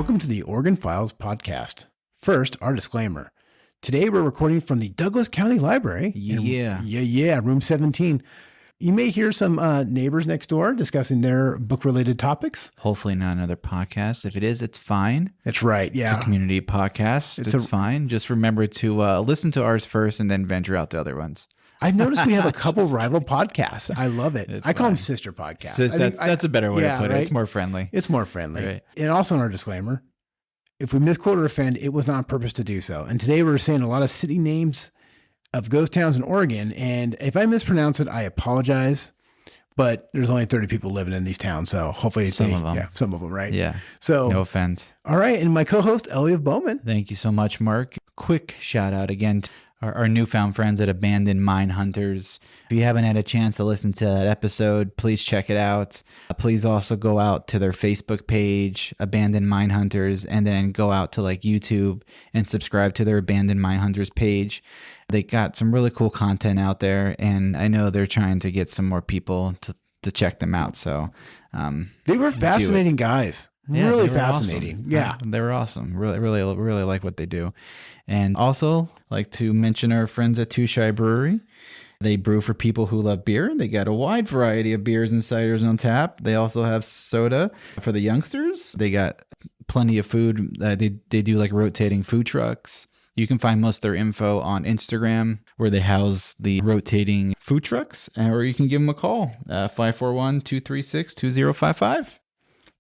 Welcome to the Oregon Files podcast. First, our disclaimer. Today we're recording from the Douglas County Library. Room 17. You may hear some neighbors next door discussing their book-related topics. Hopefully not another podcast. If it is, it's fine. That's right, yeah. It's a community podcast. It's fine. Just remember to listen to ours first and then venture out to other ones. I've noticed we have a couple rival podcasts. I love it. I call them sister podcasts. That's a better way to put it. Right? It's more friendly. It's more friendly. Right. And also in our disclaimer, if we misquote or offend, it was not on purpose to do so. And today we're saying a lot of city names of ghost towns in Oregon. And if I mispronounce it, I apologize. But there's only 30 people living in these towns. So hopefully some of them. Yeah, some of them, right? Yeah. So no offense. All right. And my co-host, Elliot Bowman. Thank you so much, Mark. Quick shout out again to our newfound friends at Abandoned Mine Hunters. If you haven't had a chance to listen to that episode, please check it out. Please also go out to their Facebook page, Abandoned Mine Hunters, and then go out to like YouTube and subscribe to their Abandoned Mine Hunters page. They got some really cool content out there, and I know they're trying to get some more people to check them out. So they were fascinating guys. Yeah, really fascinating. Awesome. Yeah. They were awesome. Really like what they do. And also like to mention our friends at Too Shy Brewery. They brew for people who love beer. They got a wide variety of beers and ciders on tap. They also have soda for the youngsters. They got plenty of food. They do like rotating food trucks. You can find most of their info on Instagram, where they house the rotating food trucks, or you can give them a call, 541-236-2055.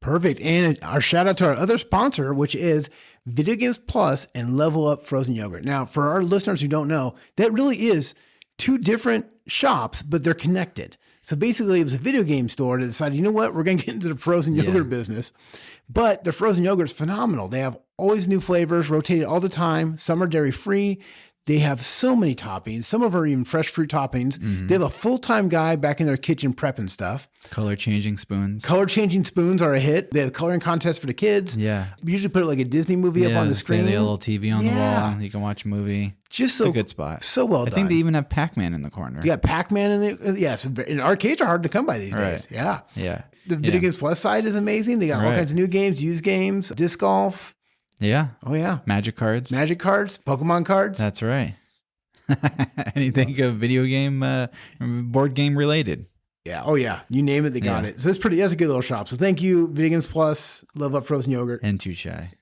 Perfect. And our shout out to our other sponsor, which is Video Games Plus and Level Up Frozen Yogurt. Now, for our listeners who don't know, that really is two different shops, but they're connected. So basically, it was a video game store that decided, you know what, we're going to get into the frozen yogurt business. But the frozen yogurt is phenomenal. They have always new flavors, rotated all the time. Some are dairy free. They have so many toppings. Some of them are even fresh fruit toppings. Mm-hmm. They have a full-time guy back in their kitchen prepping stuff. Color-changing spoons. Color-changing spoons are a hit. They have coloring contests for the kids. Yeah. We usually put like a Disney movie up on the screen. They have a little TV on the wall. You can watch a movie. Just it's a good spot. So well done. I think they even have Pac-Man in the corner. You got Pac-Man in there. Yes. And arcades are hard to come by these days. Yeah. Yeah. The Video Games Plus side is amazing. They got all kinds of new games, used games, disc golf. Yeah. Oh, yeah. Magic cards. Pokemon cards. That's right. Anything of video game, board game related. Yeah. Oh, yeah. You name it, they got it. So that's a good little shop. So thank you, Video Games Plus, Love Up Frozen Yogurt. And Too Shy.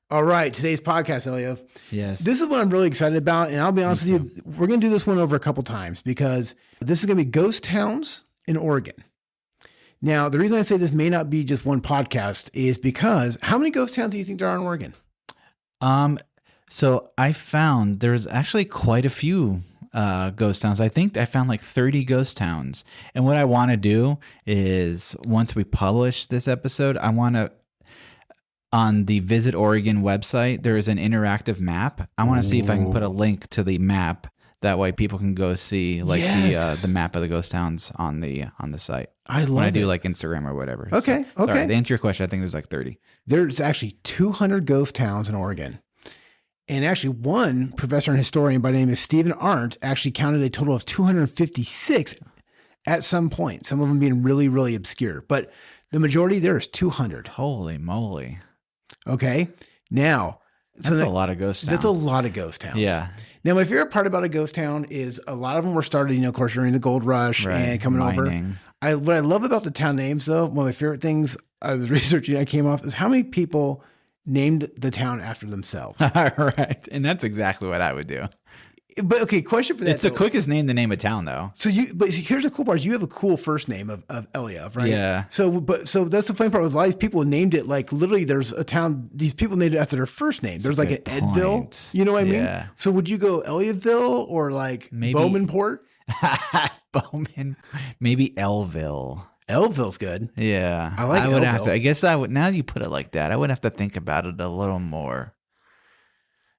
All right. Today's podcast, Elio. Yes. This is what I'm really excited about. And I'll be honest with you, we're going to do this one over a couple times because this is going to be ghost towns in Oregon. Now, the reason I say this may not be just one podcast is because how many ghost towns do you think there are in Oregon? So I found there's actually quite a few ghost towns. I think I found like 30 ghost towns. And what I want to do is once we publish this episode, I want to, on the Visit Oregon website, there is an interactive map. I want to see if I can put a link to the map. That way people can go see like the map of the ghost towns on the site. I love it. When I do like Instagram or whatever. Okay. Sorry, to answer your question, I think there's like 30. There's actually 200 ghost towns in Oregon. And actually one professor and historian by the name of Stephen Arndt actually counted a total of 256 at some point. Some of them being really, really obscure. But the majority there is 200. Holy moly. Okay. Now. That's a lot of ghost towns. That's a lot of ghost towns. Yeah. Now, my favorite part about a ghost town is a lot of them were started, of course, during the gold rush and coming mining. over. What I love about the town names, though, one of my favorite things I was researching, I came off, is how many people named the town after themselves. Right. And that's exactly what I would do. But okay, question for that. It's the quickest name to name a town, though. But here's the cool part: is you have a cool first name of Eliev, right? Yeah. So that's the funny part. With a lot of these people named it like literally. There's a town. These people named it after their first name. There's like an Edville. You know what I mean? So would you go Elliottville or like maybe Bowmanport? Bowman, maybe Elville. Elville's good. Yeah, I like. I would have to. I guess I would. Now you put it like that, I would have to think about it a little more.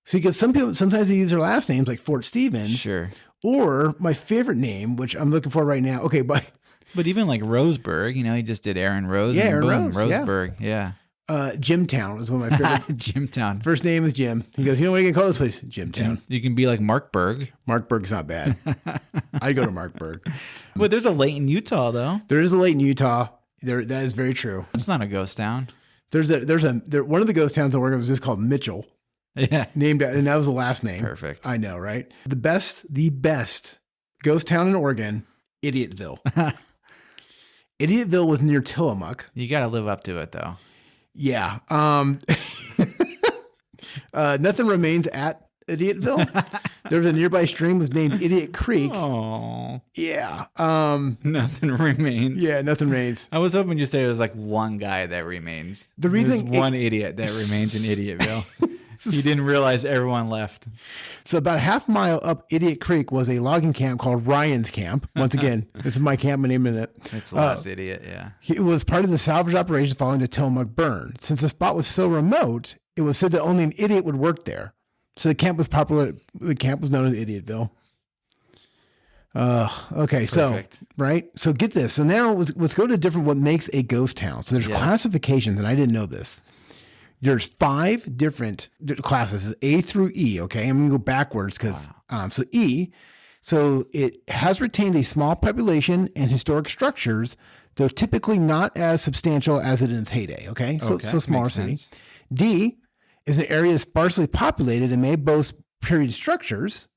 See, because some people sometimes they use their last names like Fort Stevens. Sure. Or my favorite name, which I'm looking for right now. Okay, but even like Roseburg, he just did Aaron Rose. Yeah, Aaron Rose. Roseburg. Yeah. Jimtown is one of my favorite. Jimtown. First name is Jim. He goes, what are you going to call this place? Jimtown. You can be like Markburg. Markburg's not bad. I go to Markburg. But there's a Layton, Utah, though. There is a Layton, Utah. That is very true. It's not a ghost town. One of the ghost towns in Oregon was just called Mitchell, Yeah. named, and that was the last name. Perfect. I know, right? The best ghost town in Oregon, Idiotville. Idiotville was near Tillamook. You got to live up to it, though. Yeah. Nothing remains at Idiotville. There's a nearby stream was named Idiot Creek. Oh, Yeah. nothing remains. Yeah, nothing remains. I was hoping you say it was like one guy that remains. The reason- There's one idiot that remains in Idiotville. You didn't realize everyone left. So about a half mile up Idiot Creek was a logging camp called Ryan's Camp. Once again, this is my camp, my name in it. It's the last idiot, yeah. It was part of the salvage operation following the Tillamook burn. Since the spot was so remote, it was said that only an idiot would work there. So the camp was popular. The camp was known as Idiotville. Okay, Perfect. so right. So get this. So now let's go to what makes a ghost town. So there's Yes. classifications, and I didn't know this. There's 5 different classes, A through E. Okay, I'm gonna go backwards because so E. So it has retained a small population and historic structures, though typically not as substantial as it in its heyday. Okay, so smaller makes city. sense. D is an area sparsely populated and may boast period structures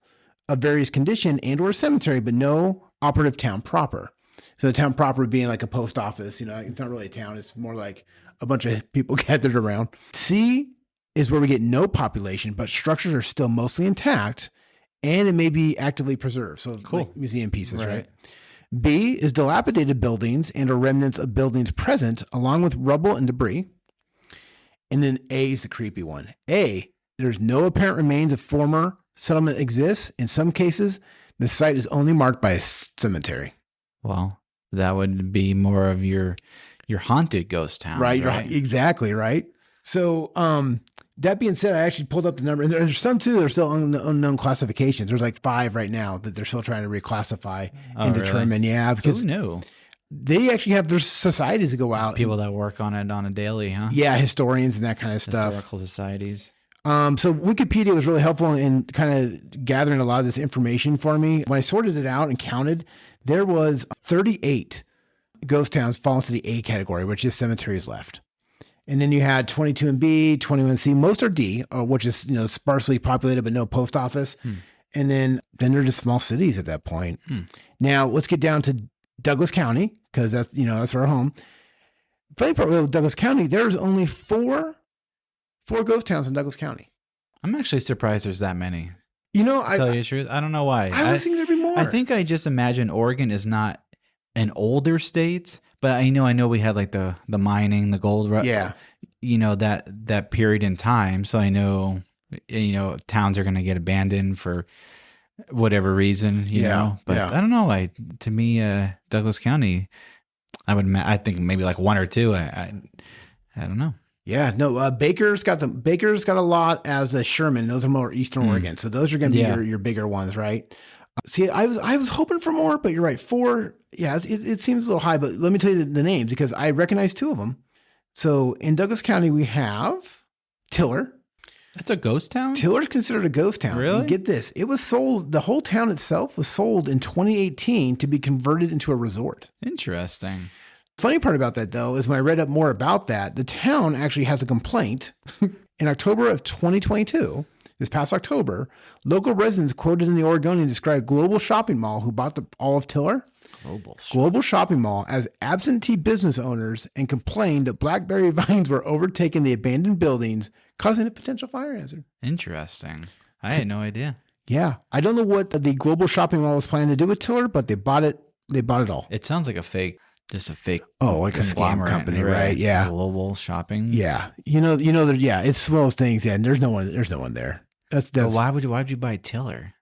of various condition and or cemetery, but no operative town proper. So the town proper being like a post office, it's not really a town. It's more like a bunch of people gathered around. C is where we get no population, but structures are still mostly intact and it may be actively preserved. So like museum pieces, right? B is dilapidated buildings and or remnants of buildings present along with rubble and debris. And then A is the creepy one. A, there's no apparent remains of former settlement exists. In some cases, the site is only marked by a cemetery. Well, that would be more of your haunted ghost town. Right. Exactly. Right. So, that being said, I actually pulled up the number, and there's some too. There's still unknown classifications. There's like 5 right now that they're still trying to reclassify and determine. Yeah, because who knew? They actually have their societies to go out. People that work on it on a daily, huh? Yeah, historians and that kind of stuff. Historical societies. So Wikipedia was really helpful in kind of gathering a lot of this information for me. When I sorted it out and counted, there was 38 ghost towns fall into the A category, which is cemeteries left. And then you had 22 in B, 21 in C. Most are D, which is sparsely populated but no post office. And then they're just small cities at that point. Now let's get down to Douglas County because that's our home. Funny part with Douglas County, there's only four ghost towns in Douglas County. I'm actually surprised there's that many. I tell you the truth, I don't know why. I was thinking there'd be more. I think I just imagine Oregon is not an older state, but I know we had like the mining, the gold rush. Yeah. That period in time. So I know, towns are going to get abandoned for whatever reason, you know, but I don't know. To me, Douglas County, I think maybe like 1 or 2. I don't know. Yeah, no. Baker's got a lot, as the Sherman. Those are more Eastern Oregon, so those are going to be your bigger ones, right? See, I was hoping for more, but you're right. 4, yeah, it seems a little high. But let me tell you the names because I recognize 2 of them. So in Douglas County, we have Tiller. That's a ghost town? Tiller's considered a ghost town. Really? And get this. It was sold, the whole town itself was sold in 2018 to be converted into a resort. Interesting. Funny part about that, though, is when I read up more about that, the town actually has a complaint. In October of 2022, this past October, local residents quoted in the Oregonian described Global Shopping Mall, who bought all of Tiller, Global Shopping Mall, as absentee business owners and complained that blackberry vines were overtaking the abandoned buildings, causing a potential fire hazard. Interesting. I had no idea. Yeah. I don't know what the Global Shopping Mall was planning to do with Tiller, but they bought it. They bought it all. It sounds like just a fake. Oh, like a scam company, right? Yeah. Global shopping. Yeah. It's one of those things. Yeah. And there's no one there. That's why would you buy Tiller?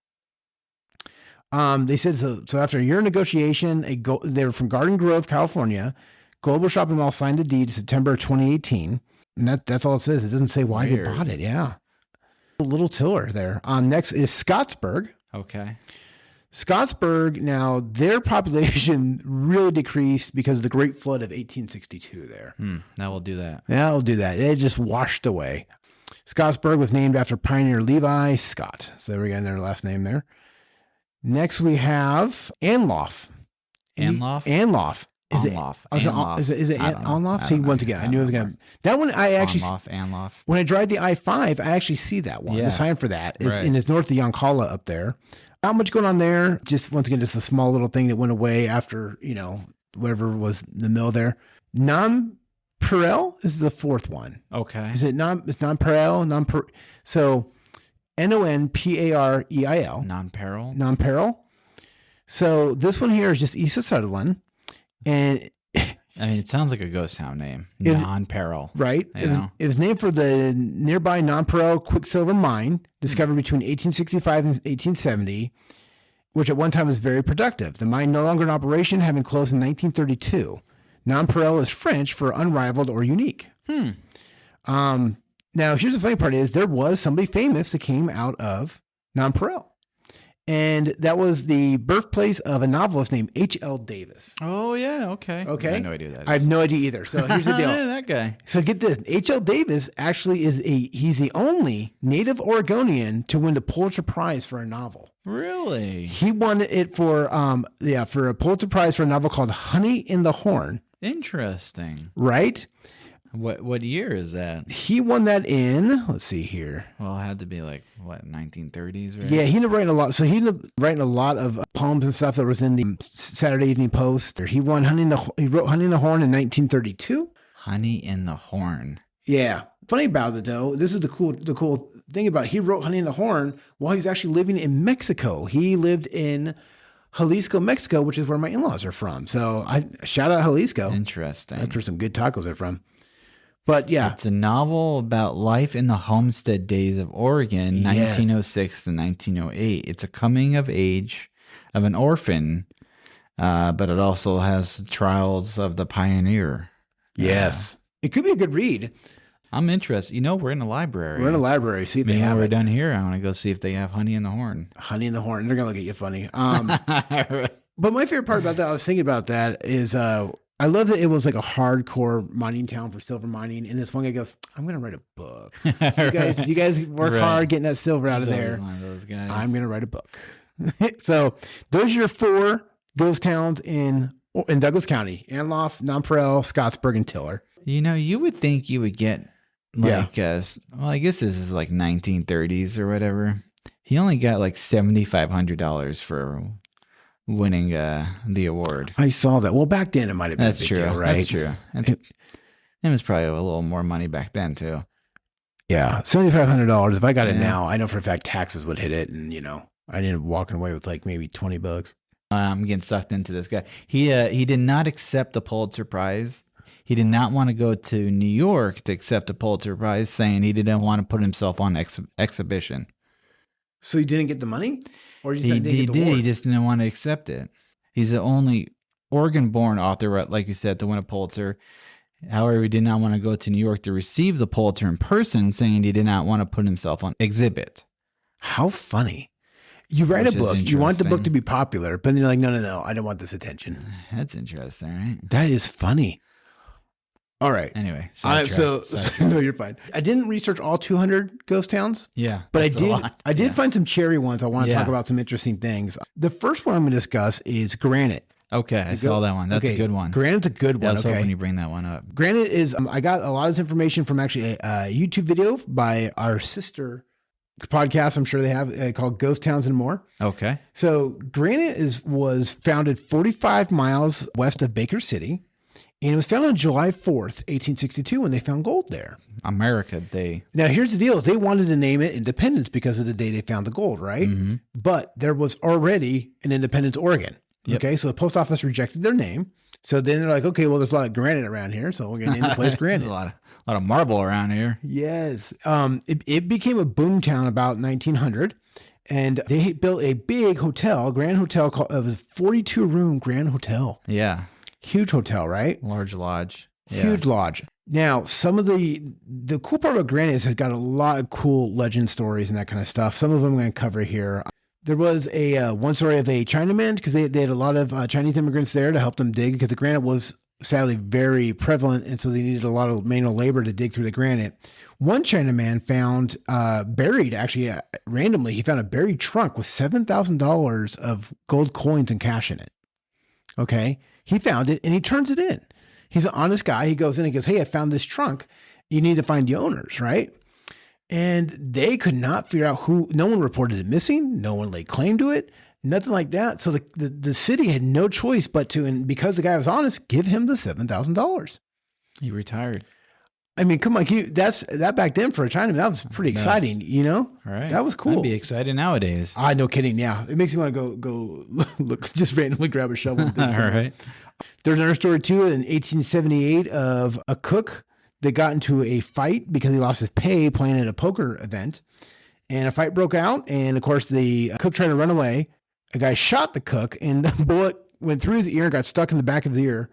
They said so after a year of negotiation, they were from Garden Grove, California. Global Shopping Mall signed a deed in September of 2018. And that's all it says. It doesn't say why they bought it. Yeah. A little Tiller there. Next is Scottsburg. Okay. Scottsburg, now their population really decreased because of the Great Flood of 1862 there. That will do that. Yeah, it'll do that. It just washed away. Scottsburg was named after pioneer Levi Scott. So there we got their last name there. Next we have Anloff. Anloff? Anloff. Is it Onlof. Is it I don't know. Onlof? I See, don't know. once again, I knew it was don't know. gonna. That one I actually Onlof, Anlof. when I drive the I-5, I actually see that one. Yeah. The sign for that is Right. and it's north of Yoncalla up there. Not much going on there. Just once again, just a small little thing that went away after whatever was the mill there. Nonpareil is the fourth one. Okay. Is it non? It's Nonpareil. So Nonpareil. Non-peril. Nonpareil. So this one here is just east of Sutherland, and I mean, it sounds like a ghost town name. If- Non-peril. right, it was named for the nearby Nonpareil quicksilver mine discovered between 1865 and 1870, which at one time was very productive. The mine no longer in operation, having closed in 1932. Nonpareil is French for unrivaled or unique. Now, here's the funny part is there was somebody famous that came out of Nonpareil. And that was the birthplace of a novelist named H.L. Davis. Oh, yeah. Okay. Okay. I have no idea who that is. I have no idea either. So here's the deal. That guy. So get this. H.L. Davis actually he's the only native Oregonian to win the Pulitzer Prize for a novel. Really? He won it for a Pulitzer Prize for a novel called Honey in the Horn, Interesting. right? What year is that? He won that in, let's see here. Well, it had to be like, what, 1930s, right? Yeah, he ended up writing a lot. So he ended up writing a lot of poems and stuff that was in the Saturday Evening Post. He wrote Honey in the Horn in 1932. Honey in the Horn. Yeah. Funny about it though, this is the cool thing about it. He wrote Honey in the Horn while he's actually living in Mexico. He lived in Jalisco, Mexico, which is where my in-laws are from. So I shout out Jalisco. Interesting. That's where some good tacos are from. But yeah, It's a novel about life in the homestead days of Oregon, Yes. 1906 to 1908. It's a coming of age of an orphan, but it also has trials of the pioneer. yes, it could be a good read. I'm interested. We're in a library. We're in a library. See if they Maybe when have we're it. done here, I want to go see if they have Honey in the Horn. Honey in the Horn. They're gonna look at you funny. But my favorite part about that, I was thinking about that, is I love that it was like a hardcore mining town for silver mining. And this one guy goes, I'm going to write a book. You guys work Right. hard getting that silver out of He's always there. one of those guys. I'm going to write a book. So those are your 4 ghost towns in Douglas County: Anloff, Nonpareil, Scottsburg, and Tiller. You would think you would get like, well, I guess this is like 1930s or whatever. He only got like $7,500 for winning the award. I saw that. Well, back then it might have been That's a big true. deal, right? That's true. It was probably a little more money back then too. Yeah, $7,500. If I got it Yeah. now, I know for a fact taxes would hit it, and I ended up walking away with like maybe $20. I'm getting sucked into this guy. He did not accept the Pulitzer Prize. He did not want to go to New York to accept a Pulitzer Prize, saying he didn't want to put himself on exhibition. So you didn't get the money, or you He didn't get the did. award? He just didn't want to accept it. He's the only Oregon-born author, like you said, to win a Pulitzer. However, he did not want to go to New York to receive the Pulitzer in person, saying he did not want to put himself on exhibit. How funny! You write Which a is book, you want the book interesting. to be popular, but then you're like, no, I don't want this attention. That's interesting, right? That is funny. All right. Anyway, So no, you're fine. I didn't research all 200 ghost towns, yeah, but that's a lot. I did Yeah. find some cherry ones. I want to Yeah. talk about some interesting things. The first one I'm going to discuss is Granite. Okay, I saw that one. That's a good one. Granite's a good I one. was Okay. hoping you bring that one up. Granite is, I got a lot of this information from actually a YouTube video by our sister podcast. I'm sure they have called Ghost Towns and More. Okay. So Granite was founded 45 miles west of Baker City, and it was founded on July 4th, 1862, when they found gold there. America, they. Now, here's the deal. They wanted to name it Independence because of the day they found the gold, right? Mm-hmm. But there was already an Independence, Oregon. Yep. Okay, so the post office rejected their name. So then they're like, okay, well, there's a lot of granite around here, so we're going to name the place There's Granite. a lot of marble around here. Yes. It became a boom town about 1900, and they built a big hotel, Grand Hotel, called, it was a 42-room Grand Hotel. Yeah. Huge hotel, right? Large lodge. Yeah. Huge lodge. Now, some of the cool part about Granite is it's got a lot of cool legend stories and that kind of stuff. Some of them I'm going to cover here. There was a one story of a Chinaman, because they had a lot of Chinese immigrants there to help them dig, because the granite was sadly very prevalent, and so they needed a lot of manual labor to dig through the granite. One Chinaman found buried, actually randomly, he found a buried trunk with $7,000 of gold coins and cash in it. Okay. He found it and he turns it in. He's an honest guy. He goes in and goes, hey, I found this trunk. You need to find the owners, right? And they could not figure out who. No one reported it missing. No one laid claim to it. Nothing like that. So the city had no choice but to, and because the guy was honest, give him the $7,000. He retired. I mean, come on, that back then for a Chinaman, that was pretty exciting, you know? All right. That was cool. I'd be excited nowadays. No kidding. Yeah. It makes me want to go look, just randomly grab a shovel. And do All something. right. There's another story too in 1878 of a cook that got into a fight because he lost his pay playing at a poker event. And a fight broke out. And of course, the cook tried to run away. A guy shot the cook and the bullet went through his ear and got stuck in the back of his ear.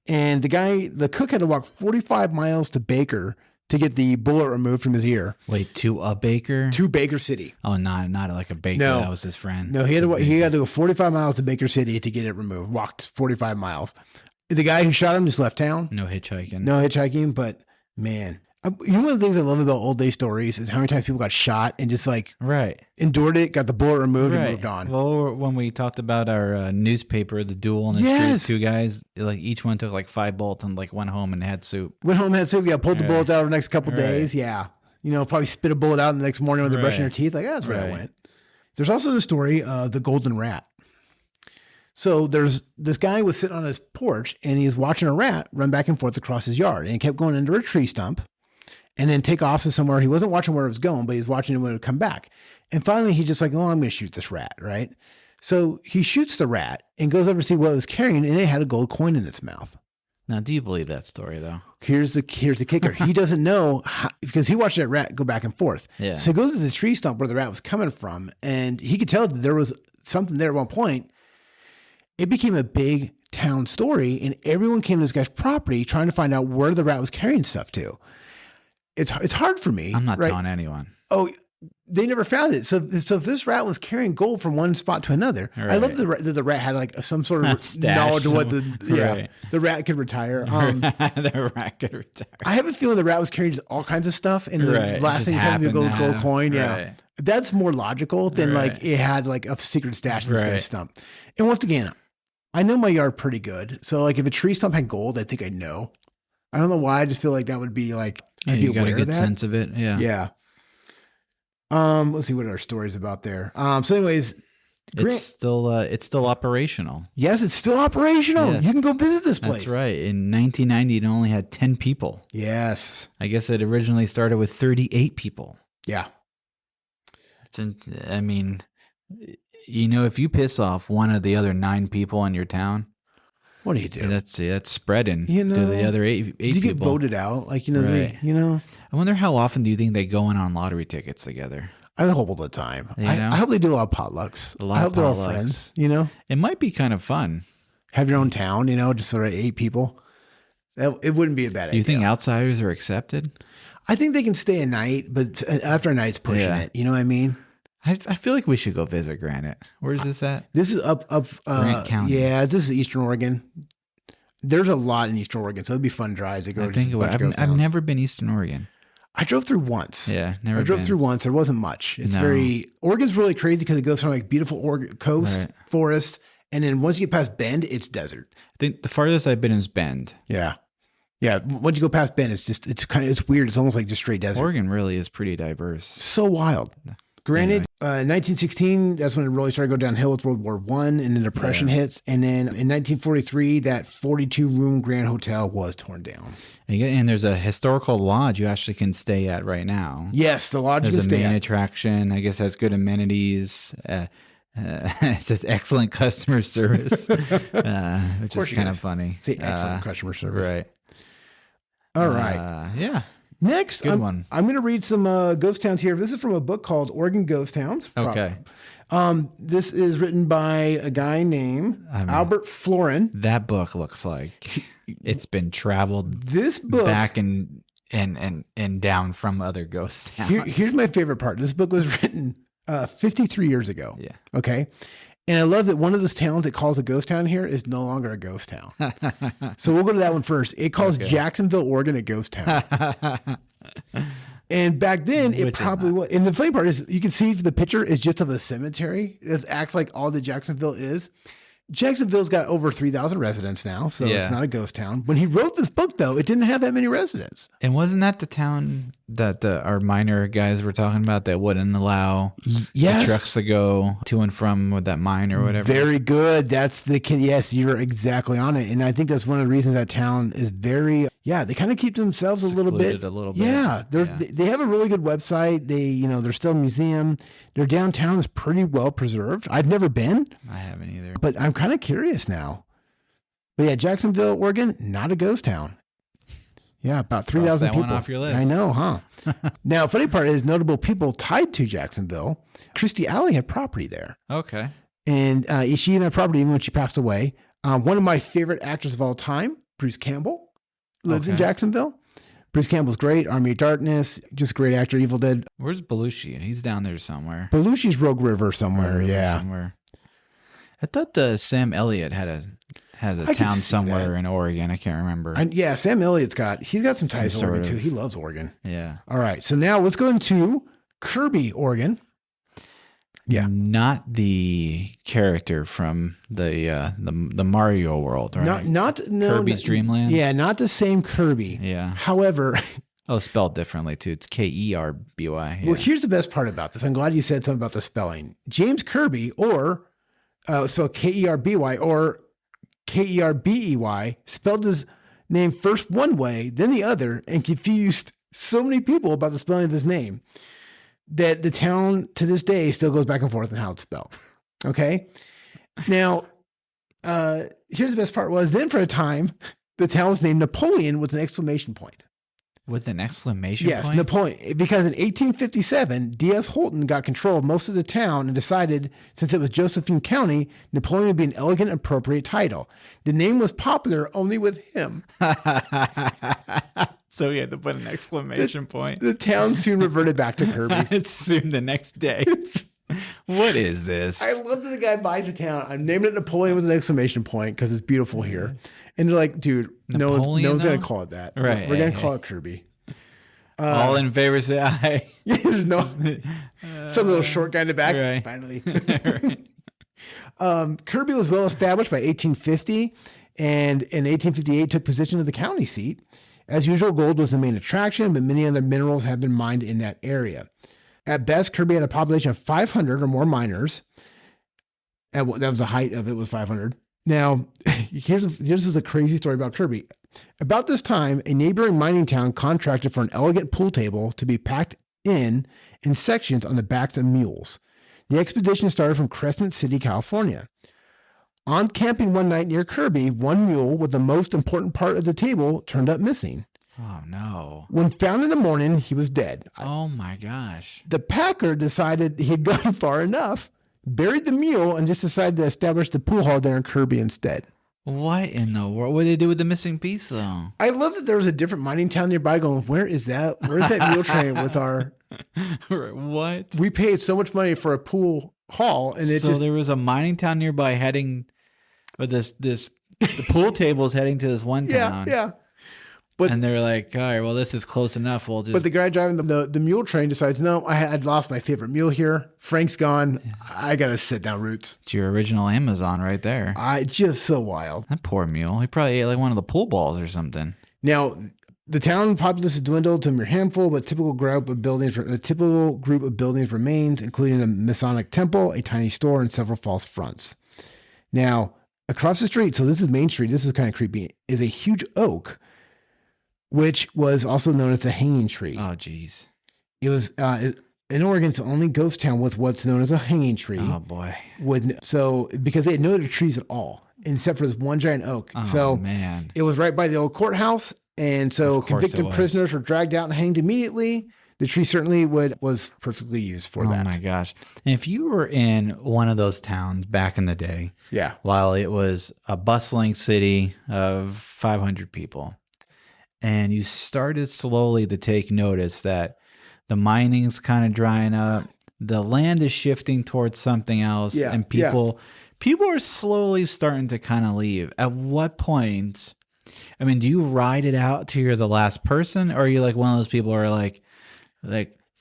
And the cook had to walk 45 miles to Baker to get the bullet removed from his ear. Wait, to a baker? To Baker City. Oh, not like a baker. No. That was his friend. No, he had to go 45 miles to Baker City to get it removed. Walked 45 miles. The guy who shot him just left town. No hitchhiking. No hitchhiking, but man, you know, one of the things I love about old day stories is how many times people got shot and just like Right. endured it, got the bullet removed Right. and moved on. Well, when we talked about our newspaper, the duel in the Yes. street, two guys, like each one took like 5 bullets and like went home and had soup. Went home, had soup, pulled the Right. bullets out over the next couple Right. days. Yeah. You know, probably spit a bullet out the next morning when they're brushing their Right. teeth. Like, that's where I Right. went. There's also the story of the golden rat. So there's this guy was sitting on his porch and he's watching a rat run back and forth across his yard, and he kept going under a tree stump and then take off to somewhere. He wasn't watching where it was going, but he's watching it when it would come back. And finally he just like, oh, I'm going to shoot this rat. Right. So he shoots the rat and goes over to see what it was carrying, and it had a gold coin in its mouth. Now, do you believe that story though? Here's the kicker. He doesn't know because he watched that rat go back and forth. Yeah. So he goes to the tree stump where the rat was coming from, and he could tell that there was something there at one point. It became a big town story, and everyone came to this guy's property trying to find out where the rat was carrying stuff to. It's hard for me. I'm not right? telling anyone. Oh, they never found it. So if this rat was carrying gold from one spot to another, I Right. love that the rat had like some sort of Stash. knowledge of what Right. the rat could retire. The rat could retire. I have a feeling the rat was carrying just all kinds of stuff, and Right. the It last just thing he had to be a happened to gold have- coin. Yeah, right. that's more logical than like Right. it had like a secret stash in this Right. guy's stump. And once again, I know my yard pretty good, so like if a tree stump had gold, I think I know. I don't know why. I just feel like that would be like Yeah, I'd be you got a aware of good that. sense of it. Yeah. Yeah. Let's see what our stories about there. So, anyways, It's still operational. yes, it's still operational. Yes. You can go visit this place. That's right. In 1990, it only had 10 people. Yes. I guess it originally started with 38 people. Yeah. I mean, you know, if you piss off one of the other 9 people in your town, What do you do? that's spreading You to know, the other eight Do you get people. voted out? Like, you know, Right. I wonder how often do you think they go in on lottery tickets together? I hope all the time. You I know? hope they do a lot of potlucks. A lot I of hope they're all potlucks. friends, you know? It might be kind of fun. Have your own town, you know, just sort of 8 people. It wouldn't be a bad Do you idea. think outsiders are accepted? I think they can stay a night, but after a night's pushing Yeah. it. You know what I mean? I feel like we should go visit Granite. Where's this at? This is up Grant County. Yeah, this is Eastern Oregon. There's a lot in Eastern Oregon, so it'd be fun drives to go I to think just it a would. bunch of ghost I've towns. never been Eastern Oregon. I drove through once. Yeah, never. I drove been. through once. There wasn't much. It's No. Oregon's really crazy because it goes from like beautiful coast, Right. forest, and then once you get past Bend, it's desert. I think the farthest I've been is Bend. Yeah. Yeah. Once you go past Bend, it's weird. It's almost like just straight desert. Oregon really is pretty diverse. So wild. Granted, 1916, that's when it really started to go downhill with World War I, and the Depression hits. And then in 1943, that 42-room Grand Hotel was torn down. And there's a historical lodge you actually can stay at right now. Yes, the lodge you There's can a stay main at. attraction. I guess has good amenities. It says excellent customer service, which is course you kind guys of funny. Say excellent customer service. Right. All right. Yeah. Next, Good I'm one. going to read some ghost towns here. This is from a book called Oregon Ghost Towns. Okay. This is written by a guy named Albert Florin. That book looks like it's been traveled This book, back and down from other ghost towns. here's my favorite part. This book was written 53 years ago. Yeah. Okay. And I love that one of those towns it calls a ghost town here is no longer a ghost town. So we'll go to that one first. It calls Jacksonville, Oregon a ghost town. And back then, it Which is probably was. And the funny part is, you can see the picture is just of a cemetery. It acts like all that Jacksonville is. Jacksonville's got over 3,000 residents now, so Yeah. it's not a ghost town. When he wrote this book, though, it didn't have that many residents. And wasn't that the town that our miner guys were talking about that wouldn't allow the trucks to go to and from with that mine or whatever? Very good. That's the kid. Yes, you're exactly on it. And I think that's one of the reasons that town is very, they kind of keep themselves a little bit. Yeah. They have a really good website. They're still a museum. Their downtown is pretty well preserved. I've never been. I haven't either. But I'm kind of curious now. But yeah, Jacksonville, Oregon, not a ghost town. Yeah, about 3,000 people. One off your list. I know, huh? Now, funny part is notable people tied to Jacksonville. Christy Alley had property there. Okay. And she even had property even when she passed away. One of my favorite actors of all time, Bruce Campbell, lives in Jacksonville. Bruce Campbell's great. Army of Darkness, just great actor. Evil Dead. Where's Belushi? He's down there somewhere. Belushi's Rogue River somewhere. Somewhere. I thought Sam Elliott has a town somewhere in Oregon. I can't remember. Sam Elliott's he's got some ties to Oregon too. He loves Oregon. Yeah. All right. So now let's go into Kirby, Oregon. Yeah. Not the character from the Mario world, right? Not Kirby's Dream Land? Yeah, not the same Kirby. Yeah. However, spelled differently too. It's Kerby. Yeah. Well, here's the best part about this. I'm glad you said something about the spelling. James Kirby, or spelled Kerby or Kerbey, spelled his name first one way, then the other, and confused so many people about the spelling of his name that the town to this day still goes back and forth on how it's spelled. Okay. Now, here's the best part was then for a time, the town was named Napoleon with an exclamation point. With an exclamation point? Yes, Napoleon. Because in 1857, D.S. Holton got control of most of the town and decided, since it was Josephine County, Napoleon would be an elegant, appropriate title. The name was popular only with him. So he had to put an exclamation point. The town soon reverted back to Kirby. It's soon the next day. What is this? I love that the guy buys a town. I'm naming it Napoleon with an exclamation point because it's beautiful here. And they're like, dude, no one's going to call it that. Right. We're going to call it Kirby. All in favor say aye. There's some little short guy in the back. Right. Finally. Right. Kirby was well established by 1850, and in 1858 took possession of the county seat. As usual, gold was the main attraction, but many other minerals have been mined in that area. At best, Kirby had a population of 500 or more miners. That was the height of it, was 500. Now, here's the crazy story about Kirby. About this time, a neighboring mining town contracted for an elegant pool table to be packed in sections on the backs of mules. The expedition started from Crescent City, California. On camping one night near Kirby, one mule with the most important part of the table turned up missing. Oh, no. When found in the morning, he was dead. Oh, my gosh. The packer decided he had gone far enough, buried the mule, and just decided to establish the pool hall there in Kirby instead. What in the world? What did they do with the missing piece, though? I love that there was a different mining town nearby going, where's that mule train with our... What? We paid so much money for a pool hall, and there was a mining town nearby heading... But the pool table is heading to this one town. Yeah. And they're like, all right, well, this is close enough. We'll just. But the guy driving the mule train decides, no, I'd lost my favorite mule here. Frank's gone. I got to sit down roots. It's your original Amazon right there. Just so wild. That poor mule. He probably ate like one of the pool balls or something. Now, the town populace has dwindled to a mere handful, but a typical group of buildings remains, including the Masonic Temple, a tiny store, and several false fronts. Now, across the street, so this is Main Street, this is kind of creepy, is a huge oak, which was also known as the hanging tree. Oh, geez. It was, in Oregon, it's the only ghost town with what's known as a hanging tree. Oh, boy. Because they had no other trees at all, except for this one giant oak. Oh, man. It was right by the old courthouse, and so convicted prisoners were dragged out and hanged immediately. The tree certainly was perfectly used for that. Oh my gosh. And if you were in one of those towns back in the day, while it was a bustling city of 500 people, and you started slowly to take notice that the mining's kind of drying up, the land is shifting towards something else, and people are slowly starting to kind of leave. At what point, I mean, do you ride it out till you're the last person, or are you like one of those people who are like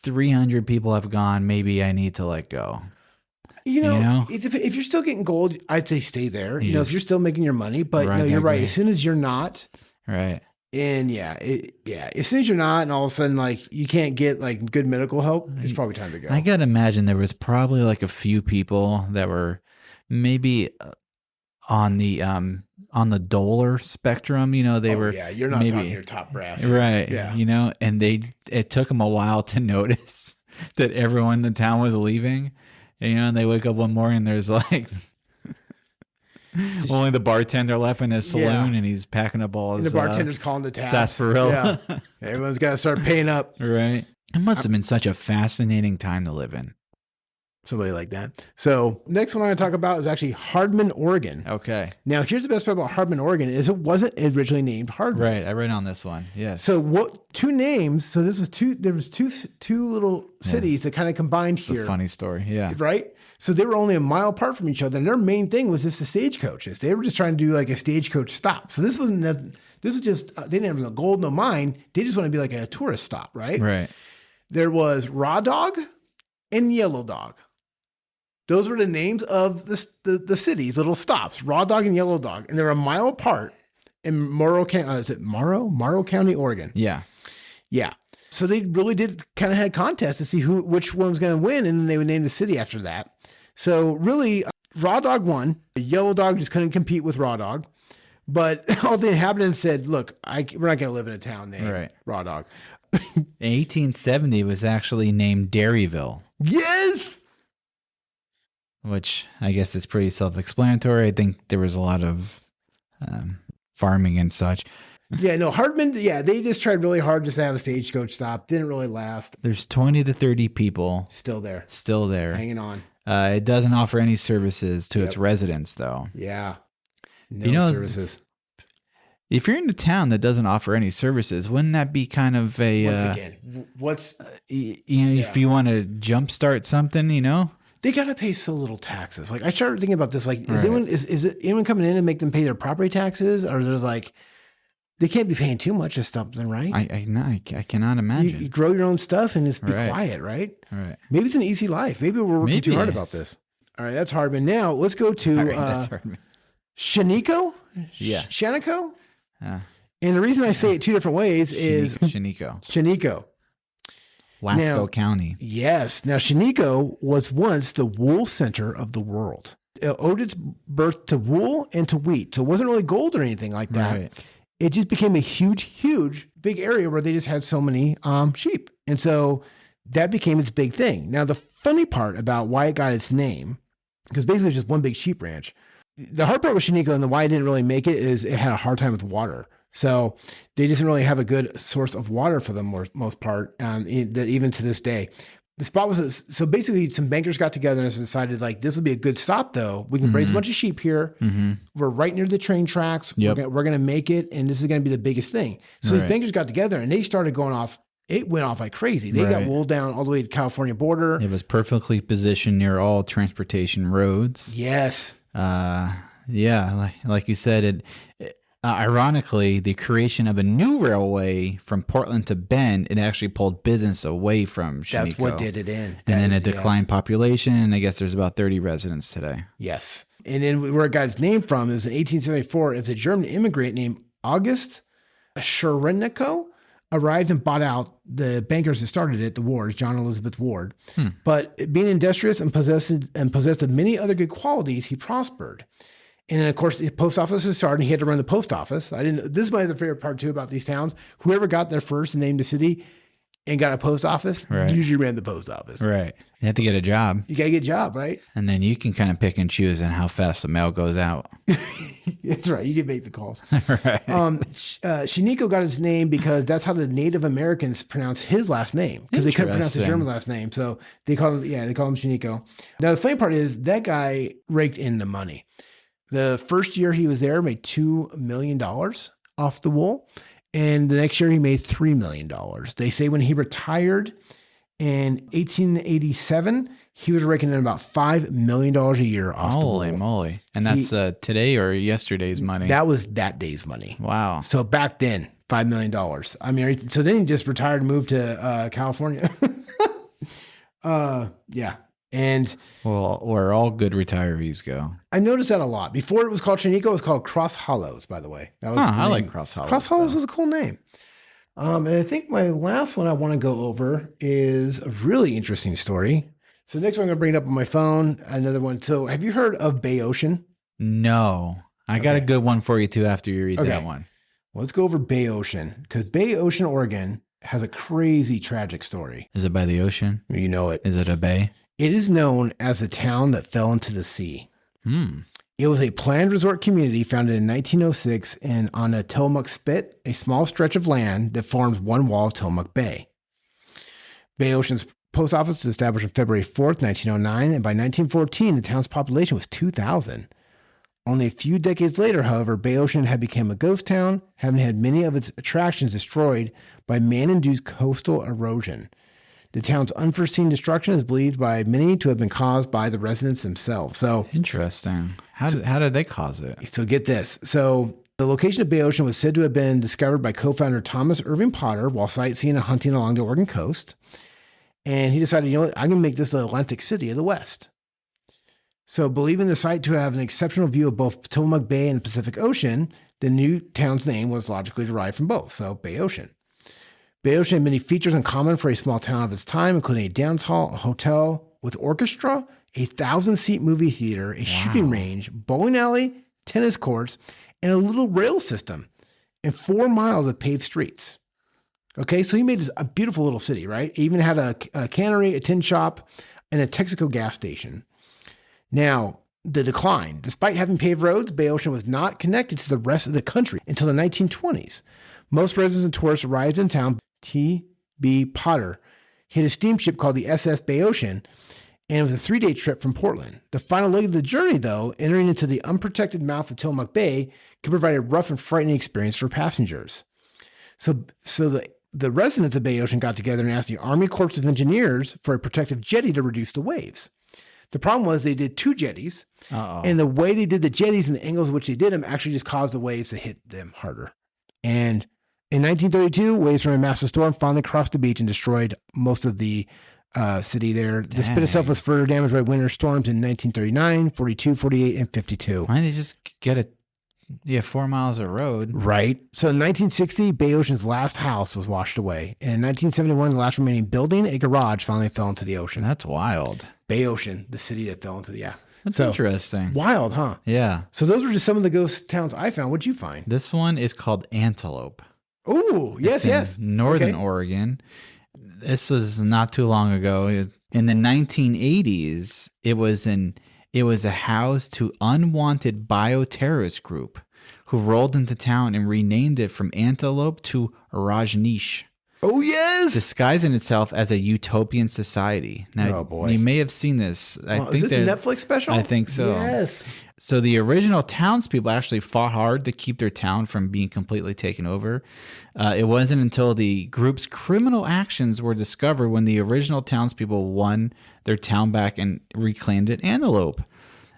300 people have gone, maybe I need to let go? You know, You know? if you're still getting gold, I'd say stay there. You You know, if just you're still making your money, but ride no, you're that right. wave. As soon as you're not, Right. and as soon as you're not, and all of a sudden, like you can't get like good medical help, it's probably time to go. I gotta imagine there was probably like a few people that were maybe on the dollar spectrum. You know, they were You're not maybe, talking your top brass, right? Yeah. You know, and it took them a while to notice that everyone in the town was leaving. You know, and they wake up one morning and there's like only the bartender left in his saloon, and he's packing up all And his the bartender's calling the tabs. sarsaparilla. Yeah. Everyone's got to start paying up. Right. It must have been such a fascinating time to live in. Somebody like that. So next one I'm going to talk about is actually Hardman, Oregon. Okay. Now, here's the best part about Hardman, Oregon is it wasn't originally named Hardman. Right. I read on this one. Yes. So what? Two names. So this was there was two little cities that kind of combined It's a here, funny story. Yeah. right? So they were only a mile apart from each other, and their main thing was just the stagecoaches. They were just trying to do like a stagecoach stop. So this wasn't. This was just they didn't have no gold, no mine. They just want to be like a tourist stop, right? Right. There was Raw Dog and Yellow Dog. Those were the names of the cities, little stops, Raw Dog and Yellow Dog. And they're a mile apart in Morrow County. Is it Morrow? Morrow County, Oregon. Yeah. Yeah. So they really did kind of had contests to see which one was going to win. And then they would name the city after that. So really, Raw Dog won. The Yellow Dog just couldn't compete with Raw Dog. But all the inhabitants said, look, we're not going to live in a town named Right. Raw Dog. 1870 was actually named Dairyville, Yes. which I guess is pretty self-explanatory. I think there was a lot of farming and such. Yeah, no, Hardman, they just tried really hard just to have a stagecoach stop. Didn't really last. There's 20 to 30 people Still there. still there. Hanging on. It doesn't offer any services to its residents, though. Yeah. No You know, services. If you're in a town that doesn't offer any services, wouldn't that be kind of a Once again, if you want to jumpstart something, you know? they got to pay so little taxes. Like I started thinking about this. Like, is Right. anyone is it anyone coming in and make them pay their property taxes, or there's like they can't be paying too much of something, right? I cannot you imagine. grow your own stuff and just be Right. quiet, right? All right. Maybe it's an easy life. Maybe we're working Maybe too hard it about is. this. All right, that's Hardman. Now let's go to All right, that's hard. Shaniko. Yeah. Shaniko. Uh, And the reason I say it two different ways is Shaniko. Shaniko. Wasco Now- County. Yes. Now, Shaniko was once the wool center of the world. It owed its birth to wool and to wheat. So it wasn't really gold or anything like that. Right. It just became a huge, big area where they just had so many sheep. And so that became its big thing. Now, the funny part about why it got its name, because basically it's just one big sheep ranch. The hard part with Shaniko and the why it didn't really make it is it had a hard time with water. So they just didn't really have a good source of water for the most part, that even to this day. The spot was, so basically some bankers got together and decided like, this would be a good stop though. We can raise a bunch of sheep here. Mm-hmm. We're right near the train tracks. Yep. We're going to make it. And this is going to be the biggest thing. So these Right. bankers got together and they started going off. It went off like crazy. They got Right. wool down all the way to California border. It was perfectly positioned near all transportation roads. Yes. Yeah, like you said, ironically, the creation of a new railway from Portland to Bend, it actually pulled business away from Shaniko. That's what did it in. And then That a is- declined population, and I guess there's about 30 residents today. Yes. And then where it got its name from is in 1874, it was a German immigrant named August Schereniko arrived and bought out the bankers that started it, the Wards, John and Elizabeth Ward. But being industrious and possessed of many other good qualities, he prospered. And then, of course, the post office was started. And he had to run the post office. This is my other favorite part too about these towns. Whoever got there first and named the city and got a post office Right. usually ran the post office. Right. You have to get a job, You got to get a job, right? and then you can kind of pick and choose on how fast the mail goes out. That's right. You can make the calls. Right. Shaniko got his name because that's how the Native Americans pronounce his last name because they couldn't pronounce the Interesting. German last name. So they call him Shaniko. Now, the funny part is that guy raked in the money. The first year he was there, made $2 million off the wool. And the next year he made $3 million. They say when he retired in 1887, he was raking in about $5 million a year off the Holy wool. moly. And that's today or yesterday's money? That was that day's money. Wow. So back then, $5 million. I mean, so then he just retired and moved to California. Yeah. And Well, where all good retirees go. I noticed that a lot. Before it was called Chinico, it was called Cross Hollows, by the way. That was the I like name. Cross Hollows. Cross Hollows though. is a cool name. And I think my last one I want to go over is a really interesting story. So next one I'm going to bring it up on my phone. Another one. So have you heard of Bay Ocean? No. I got a Okay. good one for you too after you read Okay. that one. Well, let's go over Bay Ocean because Bay Ocean, Oregon has a crazy tragic story. Is it by the ocean? You know it. Is it a bay? It is known as the town that fell into the sea. Hmm. It was a planned resort community founded in 1906 on a Tillamook Spit, a small stretch of land that forms one wall of Tillamook Bay. Bay Ocean's post office was established on February 4th, 1909, and by 1914, the town's population was 2,000. Only a few decades later, however, Bay Ocean had become a ghost town, having had many of its attractions destroyed by man-induced coastal erosion. The town's unforeseen destruction is believed by many to have been caused by the residents themselves. So Interesting. How did they cause it? So get this. So the location of Bay Ocean was said to have been discovered by co-founder Thomas Irving Potter while sightseeing and hunting along the Oregon coast. And he decided, you know what, I'm going to make this the Atlantic City of the West. So believing the site to have an exceptional view of both Tillamook Bay and the Pacific Ocean, the new town's name was logically derived from both. So Bay Ocean. Bay Ocean had many features in common for a small town of its time, including a dance hall, a hotel with orchestra, a 1,000-seat movie theater, a shooting range, bowling alley, tennis courts, and a little rail system, and 4 miles of paved streets. Okay, so he made this a beautiful little city, right? It even had a cannery, a tin shop, and a Texaco gas station. Now, the decline. Despite having paved roads, Bay Ocean was not connected to the rest of the country until the 1920s. Most residents and tourists arrived in town. T.B. Potter hit a steamship called the SS Bay Ocean, and it was a 3-day trip from Portland. The final leg of the journey, though, entering into the unprotected mouth of Tillamook Bay, could provide a rough and frightening experience for passengers. So the residents of Bay Ocean got together and asked the Army Corps of Engineers for a protective jetty to reduce the waves. The problem was they did 2 jetties, and the way they did the jetties and the angles in which they did them actually just caused the waves to hit them harder. And in 1932, waves from a massive storm finally crossed the beach and destroyed most of the city there. The spit itself was further damaged by winter storms in 1939, 42, 48, and 52. Why didn't they just get 4 miles of road? Right. So in 1960, Bay Ocean's last house was washed away. And in 1971, the last remaining building, a garage, finally fell into the ocean. That's wild. Bay Ocean, the city that fell into the, That's interesting. Wild, huh? Yeah. So those were just some of the ghost towns I found. What'd you find? This one is called Antelope. Oh, yes, in yes. Northern Okay. Oregon. This was not too long ago. In the 1980s, it was a house to unwanted bioterrorist group who rolled into town and renamed it from Antelope to Rajneesh, Oh, yes. disguising itself as a utopian society. Now, Oh, boy. you may have seen this. Is this a Netflix special? I think so. Yes. So the original townspeople actually fought hard to keep their town from being completely taken over. It wasn't until the group's criminal actions were discovered when the original townspeople won their town back and reclaimed it. Antelope.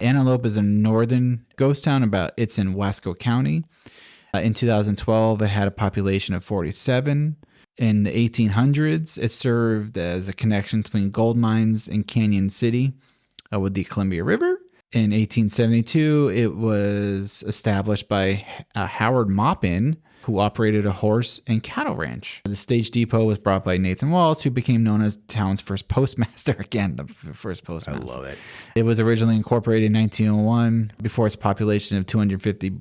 Antelope is a northern ghost town. It's in Wasco County. In 2012, it had a population of 47. In the 1800s, it served as a connection between gold mines and Canyon City with the Columbia River. In 1872, it was established by Howard Maupin, who operated a horse and cattle ranch. The stage depot was brought by Nathan Walsh, who became known as the town's first postmaster. Again, the first postmaster. I love it. It was originally incorporated in 1901 before its population of 250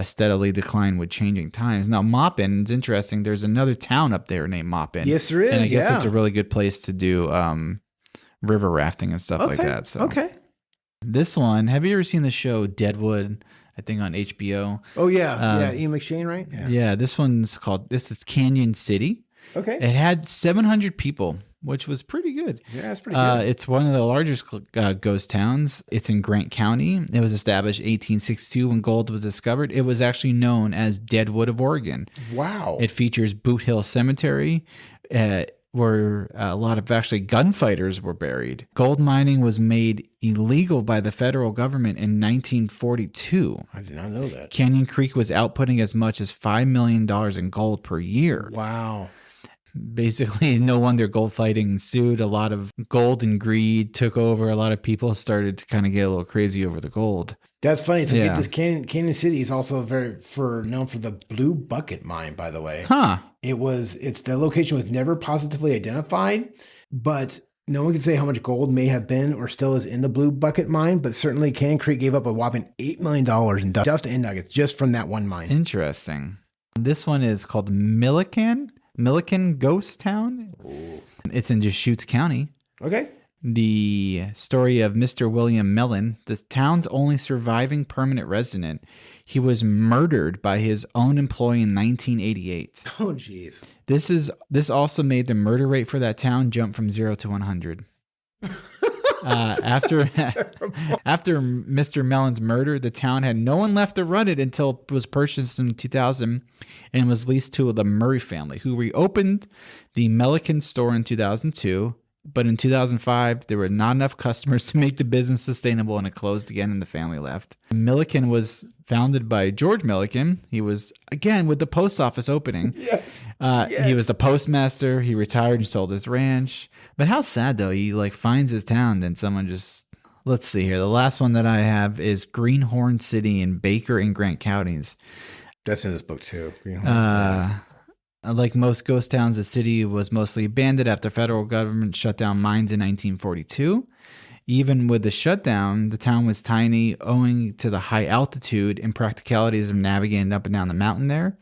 steadily declined with changing times. Now, Maupin, it's interesting. There's another town up there named Maupin. Yes, there is. And I guess yeah. it's a really good place to do river rafting and stuff like that. So Okay. this one, have you ever seen the show Deadwood? I think on HBO. Oh, yeah. Ian McShane, right? Yeah, this is Canyon City. Okay. It had 700 people, which was pretty good. Yeah, that's pretty good. It's one of the largest ghost towns. It's in Grant County. It was established 1862 when gold was discovered. It was actually known as Deadwood of Oregon. Wow. It features Boot Hill Cemetery, where a lot of actually gunfighters were buried. Gold mining was made illegal by the federal government in 1942. I did not know that. Canyon Creek was outputting as much as $5 million in gold per year. Wow. Basically, no wonder gold fighting ensued. A lot of gold and greed took over. A lot of people started to kind of get a little crazy over the gold. That's funny. So Yeah. get this, Canyon City is also known for the Blue Bucket Mine, by the way. Huh. The location was never positively identified, but no one can say how much gold may have been or still is in the Blue Bucket Mine, but certainly Canyon Creek gave up a whopping $8 million in dust and nuggets just from that one mine. Interesting. This one is called Milliken Ghost Town. Ooh. It's in Deschutes County. Okay. The story of Mr. William Mellon, the town's only surviving permanent resident. He was murdered by his own employee in 1988. Oh, jeez. This also made the murder rate for that town jump from 0 to 100. After Mr. Mellon's murder, the town had no one left to run it until it was purchased in 2000 and was leased to the Murray family, who reopened the Milliken store in 2002. But in 2005, there were not enough customers to make the business sustainable, and it closed again, and the family left. Milliken was founded by George Milliken. He was, again, with the post office opening. Yes. He was the postmaster. He retired and sold his ranch. But how sad, though. He finds his town, then someone just... Let's see here. The last one that I have is Greenhorn City in Baker and Grant counties. That's in this book, too. Greenhorn. Like most ghost towns, the city was mostly abandoned after federal government shut down mines in 1942. Even with the shutdown, the town was tiny owing to the high altitude and practicalities of navigating up and down the mountain there.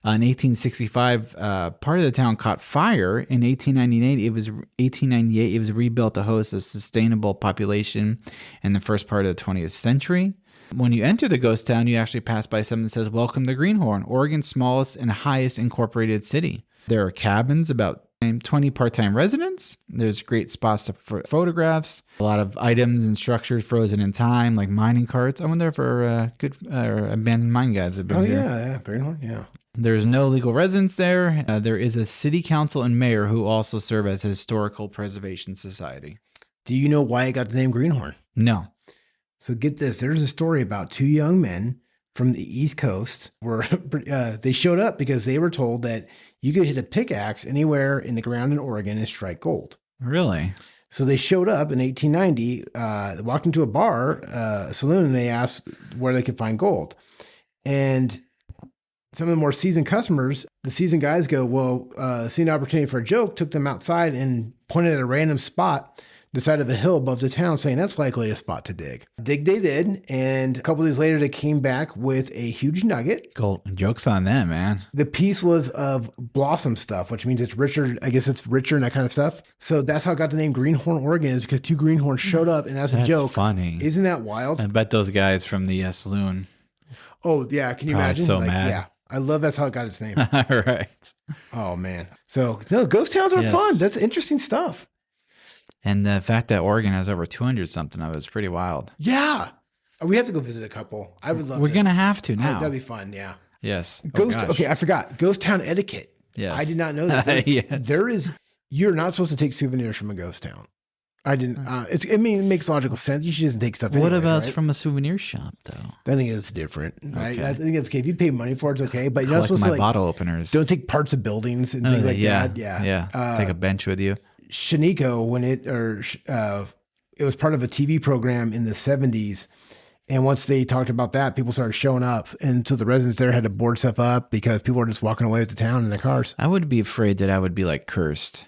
In 1865, part of the town caught fire. In 1898, it was rebuilt to host a sustainable population in the first part of the 20th century. When you enter the ghost town, you actually pass by something that says, "Welcome to Greenhorn, Oregon's smallest and highest incorporated city." There are cabins, about 20 part-time residents. There's great spots for photographs, a lot of items and structures frozen in time, like mining carts. I wonder if our good abandoned mine guides have been here. Yeah, Greenhorn, yeah. There's no legal residence there. There is a city council and mayor who also serve as a historical preservation society. Do you know why it got the name Greenhorn? No. So get this. There's a story about two young men from the East Coast where they showed up because they were told that you could hit a pickaxe anywhere in the ground in Oregon and strike gold. Really? So they showed up in 1890, they walked into a bar, a saloon, and they asked where they could find gold. And some of the more seasoned customers, the seasoned guys go, well, seeing an opportunity for a joke, took them outside and pointed at a random spot, the side of a hill above the town, saying that's likely a spot to dig. Dig they did, and a couple of days later, they came back with a huge nugget. Cool. Joke's on them, man. The piece was of blossom stuff, which means it's richer. I guess it's richer and that kind of stuff. So that's how it got the name Greenhorn, Oregon, is because two greenhorns showed up, and as a That's joke, funny. Isn't that wild? I bet those guys from the saloon. Oh yeah, can you Probably imagine? so mad. Yeah, I love that's how it got its name. All right. Oh man. So no, ghost towns are Yes. fun. That's interesting stuff. And the fact that Oregon has over 200 something of it is pretty wild. Yeah, we have to go visit a couple. I would love. We're to. gonna have to now. That'd be fun. Yeah. Yes. Ghost. gosh. Okay, I forgot. Ghost town etiquette. Yes. I did not know that. Yes. There is. You're not supposed to take souvenirs from a ghost town. I didn't. I mean, it makes logical sense. You should just take stuff. What anyway, about right? from a souvenir shop though? I think it's different. Right? Okay. I think it's okay. If you pay money for it, it's okay. But you're not Collect supposed my to like. bottle openers. Don't take parts of buildings and things like yeah. that. Yeah. Take a bench with you. Shaniko, when it was part of a TV program in the 70s. And once they talked about that, people started showing up. And so the residents there had to board stuff up because people were just walking away with the town in their cars. I would be afraid that I would be like cursed.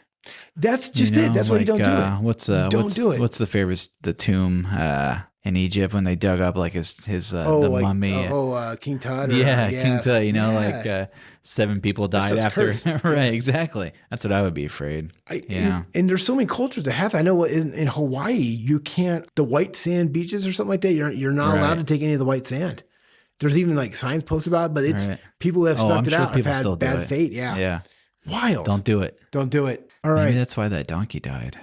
That's just it. That's why you don't do it. What's do it. What's the famous tomb in Egypt when they dug up like his the mummy? King Tut. King Tut. Yeah. 7 people died stuff's after. cursed. Right, exactly. That's what I would be afraid. And there's so many cultures that have. I know in Hawaii, you can't, the white sand beaches or something like that, you're not allowed to take any of the white sand. There's even like signs posted about it, but it's people who have snuck it out have had bad fate. Yeah. Yeah. Wild. Don't do it. Don't do it. All right. Maybe that's why that donkey died.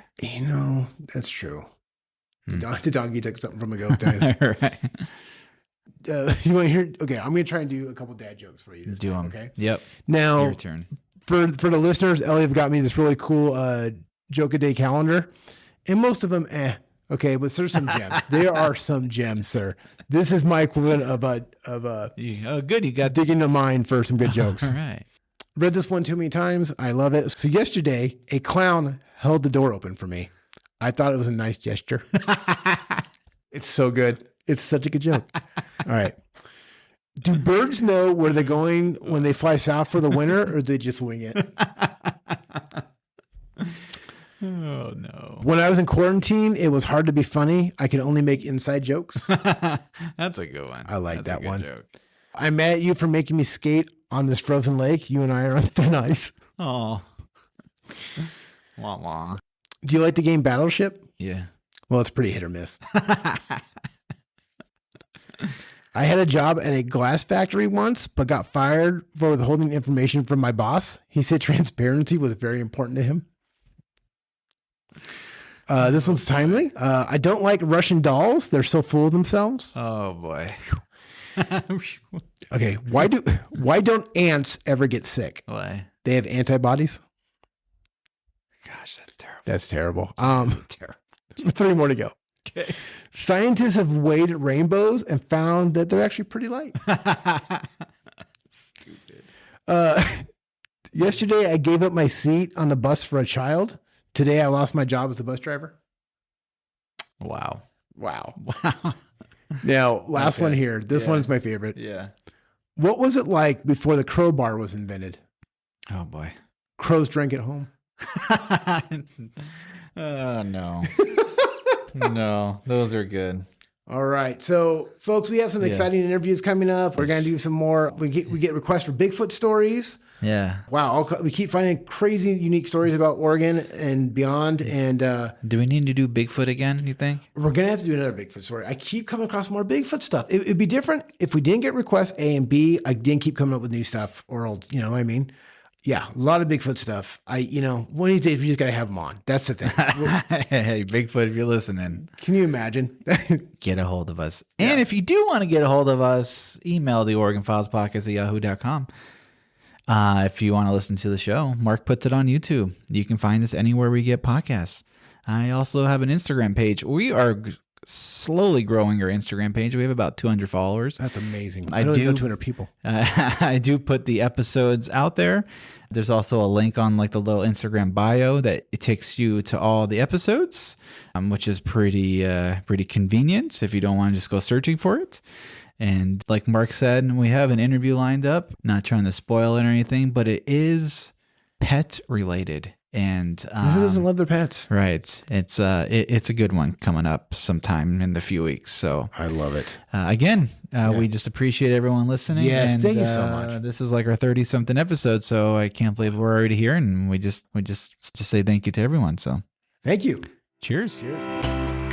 That's true. The donkey took something from a goat. Died. Right. You want to hear? Okay, I'm going to try and do a couple dad jokes for you. Do them. Okay. Yep. Now, Your turn. for the listeners, Elliot got me this really cool joke a day calendar, and most of them, okay, but there's some gems. There are some gems, sir. This is my equivalent of a Oh, good. You got digging the mine for some good jokes. All right. Read this one too many times. I love it. So yesterday, a clown held the door open for me. I thought it was a nice gesture. It's so good. It's such a good joke. All right. Do birds know where they're going when they fly south for the winter, or do they just wing it? Oh, no. When I was in quarantine, it was hard to be funny. I could only make inside jokes. That's a good one. I like That's a that good one. joke. I'm mad at you for making me skate on this frozen lake. You and I are on thin ice. Oh. Wah, wah. Do you like the game Battleship? Yeah. Well, it's pretty hit or miss. I had a job at a glass factory once, but got fired for withholding information from my boss. He said transparency was very important to him. This one's timely. I don't like Russian dolls. They're so full of themselves. Oh, boy. Okay, why don't ants ever get sick? Why? They have antibodies. Gosh, that's terrible. That's terrible. Terrible. 3 more to go. Okay. Scientists have weighed rainbows and found that they're actually pretty light. Stupid. Yesterday, I gave up my seat on the bus for a child. Today, I lost my job as a bus driver. Wow. Wow. Wow. Now, last Okay. one here. This Yeah. one's my favorite. Yeah. What was it like before the crowbar was invented? Oh, boy. Crows drank at home. Oh, no. No, those are good. All right. So, folks, we have some Yeah. exciting interviews coming up. We're going to do some more. We get requests for Bigfoot stories. Yeah. Wow. We keep finding crazy, unique stories about Oregon and beyond. And Do we need to do Bigfoot again, you think? we're going to have to do another Bigfoot story. I keep coming across more Bigfoot stuff. It'd be different if we didn't get requests A and B. I didn't keep coming up with new stuff or old, you know what I mean? Yeah, a lot of Bigfoot stuff. One of these days we just got to have them on. That's the thing. Hey, Bigfoot, if you're listening, Can you imagine? get a hold of us. And if you do want to get a hold of us, email the Oregon Files Podcast at yahoo.com. If you want to listen to the show, Mark puts it on YouTube. You can find us anywhere we get podcasts. I also have an Instagram page. We are slowly growing our Instagram page. We have about 200 followers. That's amazing. I I don't even know do- 200 people. I do put the episodes out there. There's also a link on like the little Instagram bio that it takes you to all the episodes, which is pretty convenient if you don't want to just go searching for it. And like Mark said, we have an interview lined up. Not trying to spoil it or anything, but it is pet related. And Who doesn't love their pets? right, it's a good one coming up sometime in the few weeks. So I love it. again, we just appreciate everyone listening. Yes, and, thank you so much. This is like our 30-something episode, so I can't believe we're already here, and we just say thank you to everyone. So Thank you. cheers. Cheers.